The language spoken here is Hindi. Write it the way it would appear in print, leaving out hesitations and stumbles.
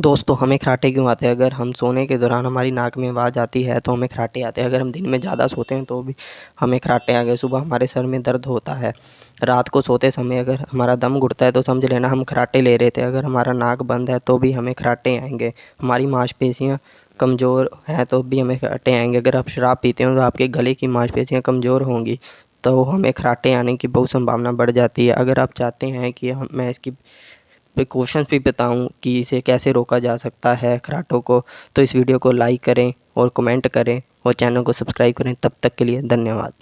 दोस्तों हमें खराटे क्यों आते हैं? अगर हम सोने के दौरान हमारी नाक में आवाज़ आती है तो हमें खराटे आते हैं। अगर हम दिन में ज़्यादा सोते हैं तो भी हमें खराटे आ गए। सुबह हमारे सर में दर्द होता है। रात को सोते समय अगर हमारा दम घुटता है तो समझ लेना हम खराटे ले रहे थे। अगर हमारा नाक बंद है तो भी हमें खराटे आएंगे। हमारी मांसपेशियाँ कमज़ोर हैं तो भी हमें खराटे आएंगे। अगर आप शराब पीते हो तो आपके गले की मांसपेशियाँ कमज़ोर होंगी तो हमें खराटे आने की बहुत संभावना बढ़ जाती है। अगर आप चाहते हैं कि मैं इसकी प्रिकॉशंस भी बताऊं कि इसे कैसे रोका जा सकता है खराटों को, तो इस वीडियो को लाइक करें और कमेंट करें और चैनल को सब्सक्राइब करें। तब तक के लिए धन्यवाद।